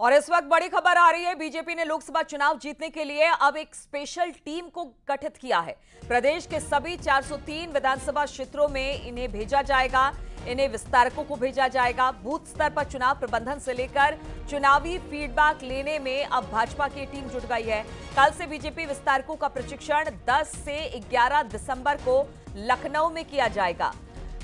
और इस वक्त बड़ी खबर आ रही है, बीजेपी ने लोकसभा चुनाव जीतने के लिए अब एक स्पेशल टीम को गठित किया है। प्रदेश के सभी 403 विधानसभा क्षेत्रों में इन्हें भेजा जाएगा, इन्हें विस्तारकों को भेजा जाएगा। बूथ स्तर पर चुनाव प्रबंधन से लेकर चुनावी फीडबैक लेने में अब भाजपा की टीम जुट गई है। कल से बीजेपी विस्तारकों का प्रशिक्षण 10 से 11 दिसंबर को लखनऊ में किया जाएगा।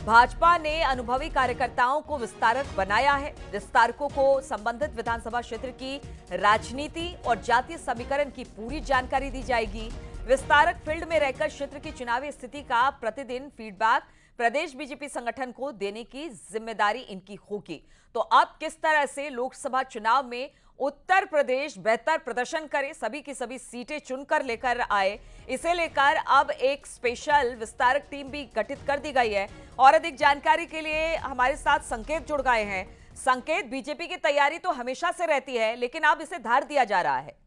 भाजपा ने अनुभवी कार्यकर्ताओं को विस्तारक बनाया है। विस्तारकों को संबंधित विधानसभा क्षेत्र की राजनीति और जातीय समीकरण की पूरी जानकारी दी जाएगी। विस्तारक फील्ड में रहकर क्षेत्र की चुनावी स्थिति का प्रतिदिन फीडबैक प्रदेश बीजेपी संगठन को देने की जिम्मेदारी इनकी होगी। तो अब किस तरह से लोकसभा चुनाव में उत्तर प्रदेश बेहतर प्रदर्शन करे, सभी की सभी सीटें चुनकर लेकर आए, इसे लेकर अब एक स्पेशल विस्तारक टीम भी गठित कर दी गई है। और अधिक जानकारी के लिए हमारे साथ संकेत जुड़ गए हैं। संकेत, बीजेपी की तैयारी तो हमेशा से रहती है, लेकिन अब इसे धार दिया जा रहा है।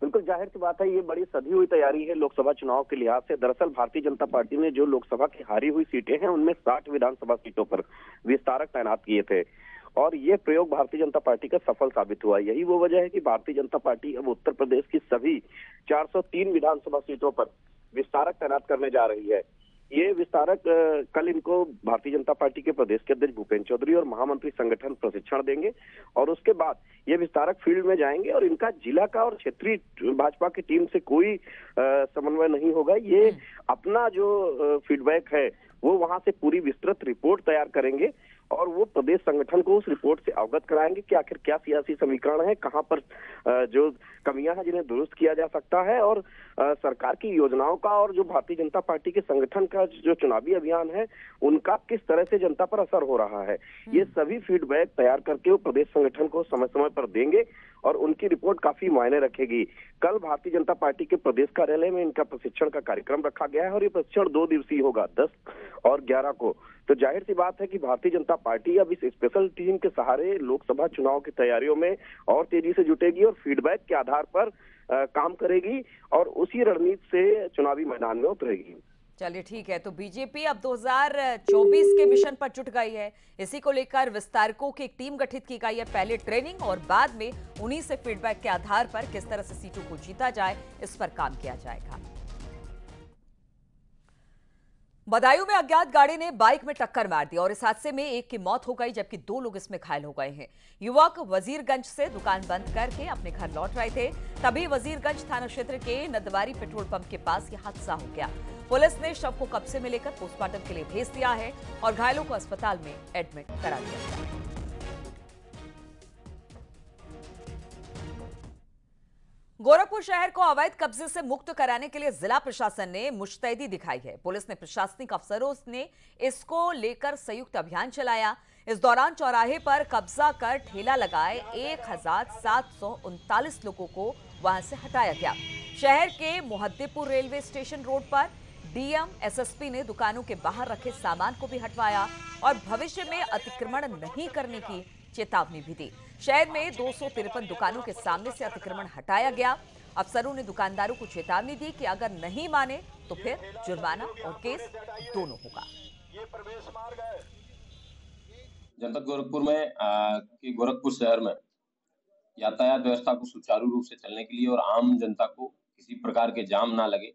बिल्कुल जाहिर सी बात है, ये बड़ी सधी हुई तैयारी है लोकसभा चुनाव के लिहाज से। दरअसल भारतीय जनता पार्टी ने जो लोकसभा की हारी हुई सीटें हैं उनमें 60 विधानसभा सीटों पर विस्तारक तैनात किए थे और ये प्रयोग भारतीय जनता पार्टी का सफल साबित हुआ। यही वो वजह है कि भारतीय जनता पार्टी अब उत्तर प्रदेश की सभी 403 विधानसभा सीटों पर विस्तारक तैनात करने जा रही है। ये विस्तारक कल इनको भारतीय जनता पार्टी के प्रदेश के अध्यक्ष भूपेंद्र चौधरी और महामंत्री संगठन प्रशिक्षण देंगे और उसके बाद ये विस्तारक फील्ड में जाएंगे और इनका जिला का और क्षेत्रीय भाजपा की टीम से कोई समन्वय नहीं होगा। ये अपना जो फीडबैक है वो वहां से पूरी विस्तृत रिपोर्ट तैयार करेंगे और वो प्रदेश संगठन को उस रिपोर्ट से अवगत कराएंगे कि आखिर क्या सियासी समीकरण है, कहां पर जो कमियां हैं जिन्हें दुरुस्त किया जा सकता है और सरकार की योजनाओं का और जो भारतीय जनता पार्टी के संगठन का जो चुनावी अभियान है उनका किस तरह से जनता पर असर हो रहा है। ये सभी फीडबैक तैयार करके वो प्रदेश संगठन को समय समय पर देंगे और उनकी रिपोर्ट काफी मायने रखेगी। कल भारतीय जनता पार्टी के प्रदेश कार्यालय में इनका प्रशिक्षण का कार्यक्रम रखा गया है और ये प्रशिक्षण 2 दिवसीय होगा, 10 और 11 को। तो जाहिर सी बात है कि भारतीय जनता पार्टी अब इस स्पेशल टीम के सहारे लोकसभा चुनाव की तैयारियों में और तेजी से जुटेगी और फीडबैक के आधार पर काम करेगी और उसी रणनीति से चुनावी मैदान में उतरेगी। चलिए ठीक है, तो बीजेपी अब 2024 के मिशन पर जुट गई है। इसी को लेकर विस्तारकों की एक टीम गठित की गई है। पहले ट्रेनिंग और बाद में उन्हीं से फीडबैक के आधार पर किस तरह से सीटों को जीता जाए, इस पर काम किया जाएगा। बदायूं में अज्ञात गाड़ी ने बाइक में टक्कर मार दी और इस हादसे में एक की मौत हो गई जबकि 2 लोग इसमें घायल हो गए हैं। युवक वजीरगंज से दुकान बंद करके अपने घर लौट रहे थे, तभी वजीरगंज थाना क्षेत्र के नदवारी पेट्रोल पंप के पास यह हादसा हो गया। पुलिस ने शव को कब्जे में लेकर पोस्टमार्टम के लिए भेज दिया है और घायलों को अस्पताल में एडमिट करा दिया गया। गोरखपुर शहर को अवैध कब्जे से मुक्त कराने के लिए जिला प्रशासन ने मुस्तैदी दिखाई है। पुलिस ने प्रशासनिक अफसरों ने इसको लेकर संयुक्त अभियान चलाया। इस दौरान चौराहे पर कब्जा कर ठेला लगाए 1739 लोगों को वहां से हटाया गया। शहर के मोहद्दीपुर रेलवे स्टेशन रोड पर डीएम एसएसपी ने दुकानों के बाहर रखे सामान को भी हटवाया और भविष्य में अतिक्रमण नहीं करने की चेतावनी भी दी। शहर में 253 दुकानों के सामने से अतिक्रमण हटाया गया। अफसरों ने दुकानदारों को चेतावनी दी कि अगर नहीं माने तो फिर जुर्माना और केस दोनों होगा। जनपद गोरखपुर में गोरखपुर शहर में यातायात व्यवस्था को सुचारू रूप से चलने के लिए और आम जनता को किसी प्रकार के जाम ना लगे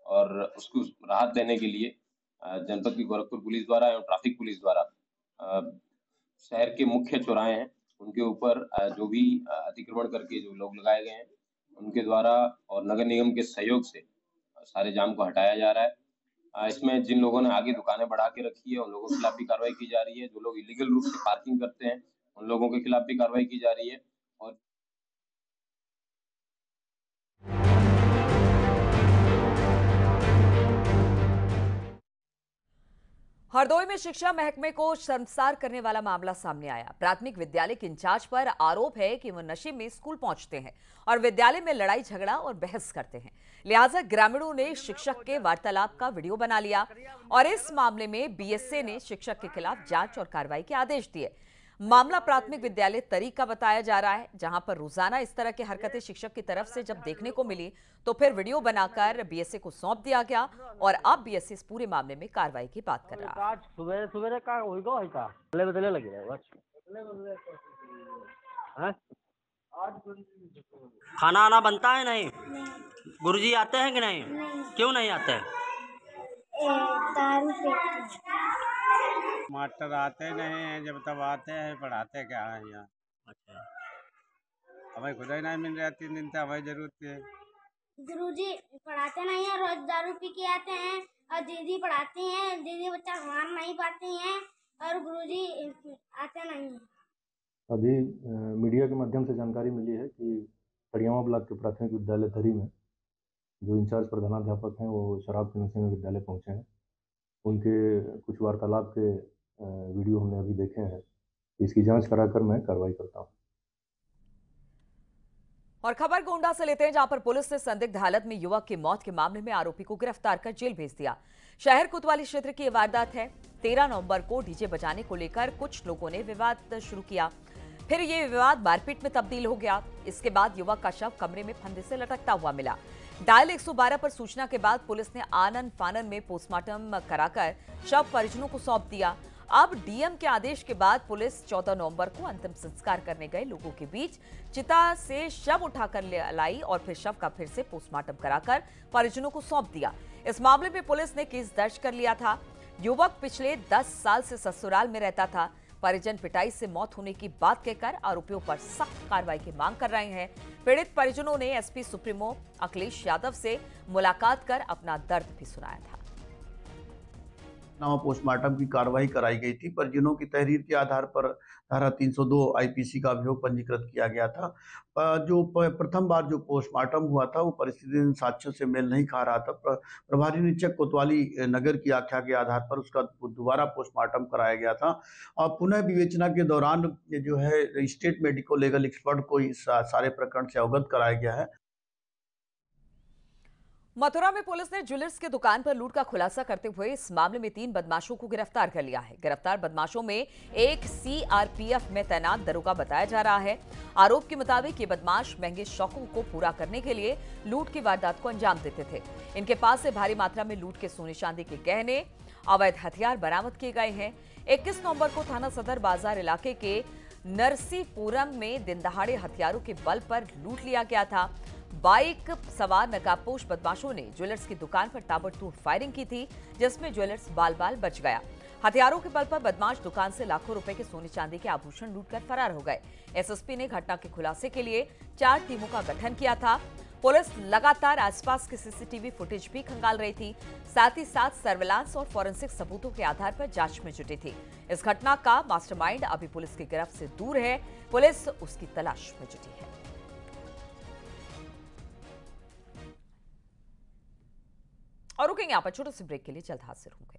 और उसको राहत देने के लिए जनपद की गोरखपुर पुलिस द्वारा एवं ट्रैफिक पुलिस द्वारा शहर के मुख्य चौराहे हैं उनके ऊपर जो भी अतिक्रमण करके जो लोग लगाए गए हैं उनके द्वारा और नगर निगम के सहयोग से सारे जाम को हटाया जा रहा है। इसमें जिन लोगों ने आगे दुकानें बढ़ा के रखी है उन लोगों के खिलाफ भी कार्रवाई की जा रही है। जो लोग इलीगल रूप से पार्किंग करते हैं उन लोगों के खिलाफ भी कार्रवाई की जा रही है। और हरदोई में शिक्षा महकमे को शर्मसार करने वाला मामला सामने आया। प्राथमिक विद्यालय के इंचार्ज पर आरोप है कि वो नशे में स्कूल पहुंचते हैं और विद्यालय में लड़ाई झगड़ा और बहस करते हैं। लिहाजा ग्रामीणों ने शिक्षक के वार्तालाप का वीडियो बना लिया और इस मामले में बीएसए ने शिक्षक के खिलाफ जांच और कार्रवाई के आदेश दिए। मामला प्राथमिक विद्यालय तरी का बताया जा रहा है, जहां पर रोजाना इस तरह की हरकतें शिक्षक की तरफ से जब देखने को मिली तो फिर वीडियो बनाकर बीएसए को सौंप दिया गया और अब बीएसए इस पूरे मामले में कार्रवाई की बात कर रहा है। सुबह सुबह का होई गो है का बदले बदले लगे बस हैं खाना आना बनता है नहीं? गुरुजी आते हैं कि नहीं? क्यों नहीं आते? दारू पीते हैं। मास्टर आते नहीं हैं, जब तब आते हैं पढ़ाते क्या है यहाँ। अच्छा, हमें खुद ही नहीं मिल रहा 3 दिन से, हमें जरूरत है। गुरुजी पढ़ाते नहीं है, रोज दारू पी के आते हैं और दीदी पढ़ाती हैं। दीदी बच्चा मान नहीं पाती हैं और गुरुजी आते नहीं हैं। अभी मीडिया के माध्यम से जानकारी मिली है कि खड़ियावा ब्लॉक के प्राथमिक विद्यालय धरी में जो इंचार्ज प्रधानाध्यापक हैं वो शराब के नशे में विद्यालय पहुंचे हैं। उनके कुछ वार्तालाप के वीडियो हमने अभी देखे हैं। इसकी जांच कराकर मैं कार्रवाई करता हूं। और खबर गोंडा से लेते हैं, जहां पर पुलिस ने संदिग्ध हालत में युवक की मौत के मामले में आरोपी को गिरफ्तार कर जेल भेज दिया। शहर कोतवाली क्षेत्र की यह वारदात है। 13 नवंबर को डीजे बजाने को लेकर कुछ लोगों ने विवाद शुरू किया, फिर ये विवाद मारपीट में तब्दील हो गया। इसके बाद युवक का शव कमरे में फंदे से लटकता हुआ मिला। डायल 112 पर सूचना के बाद पुलिस ने आनन फानन में पोस्टमार्टम कराकर शव परिजनों को सौंप दिया। अब डीएम के आदेश के बाद पुलिस 14 नवंबर को अंतिम संस्कार करने गए लोगों के बीच चिता से शव उठाकर लाई और फिर शव का फिर से पोस्टमार्टम कराकर परिजनों को सौंप दिया। इस मामले में पुलिस ने केस दर्ज कर लिया था। युवक पिछले 10 साल से ससुराल में रहता था। परिजन पिटाई से मौत होने की बात कहकर आरोपियों पर सख्त कार्रवाई की मांग कर रहे हैं। पीड़ित परिजनों ने एसपी सुप्रीमो अखिलेश यादव से मुलाकात कर अपना दर्द भी सुनाया था। पोस्टमार्टम की कार्रवाई कराई गई थी। परिजनों की तहरीर के आधार पर धारा 302 आईपीसी का अभियोग पंजीकृत किया गया था। जो प्रथम बार जो पोस्टमार्टम हुआ था वो परिस्थिति साक्ष्यों से मेल नहीं खा रहा था। प्रभारी निरीक्षक कोतवाली नगर की आख्या के आधार पर उसका दोबारा पोस्टमार्टम कराया गया था और पुनः विवेचना के दौरान जो है स्टेट मेडिको लीगल एक्सपर्ट को इस सारे प्रकरण से अवगत कराया गया है। मथुरा में पुलिस ने ज्वेलर्स की दुकान पर लूट का खुलासा करते हुए इस मामले में 3 बदमाशों को गिरफ्तार कर लिया है। गिरफ्तार बदमाशों में एक सीआरपीएफ में तैनात दरोगा बताया जा रहा है। आरोप के मुताबिक ये बदमाश महंगे शौकों को पूरा करने के लिए लूट की वारदात को अंजाम देते थे। इनके पास से भारी मात्रा में लूट के सोने चांदी के गहने, अवैध हथियार बरामद किए गए हैं। 21 नवंबर को थाना सदर बाजार इलाके के नरसीपुरम में दिनदहाड़े हथियारों के बल पर लूट लिया गया था। बाइक सवार नकाबपोश बदमाशों ने ज्वेलर्स की दुकान पर ताबड़तोड़ फायरिंग की थी, जिसमें ज्वेलर्स बाल बाल बच गया। हथियारों के बल पर बदमाश दुकान से लाखों रुपए के सोने चांदी के आभूषण लूटकर फरार हो गए। एसएसपी ने घटना के खुलासे के लिए 4 टीमों का गठन किया था। पुलिस लगातार आसपास के सीसीटीवी फुटेज भी खंगाल रही थी, साथ ही साथ सर्विलांस और फॉरेंसिक सबूतों के आधार पर जांच में जुटी थी। इस घटना का मास्टरमाइंड अभी पुलिस की गिरफ्त से दूर है। पुलिस उसकी तलाश में जुटी है। और रुकेंगे यहाँ पर छोटे से ब्रेक के लिए, जल्द हाजिर होंगे।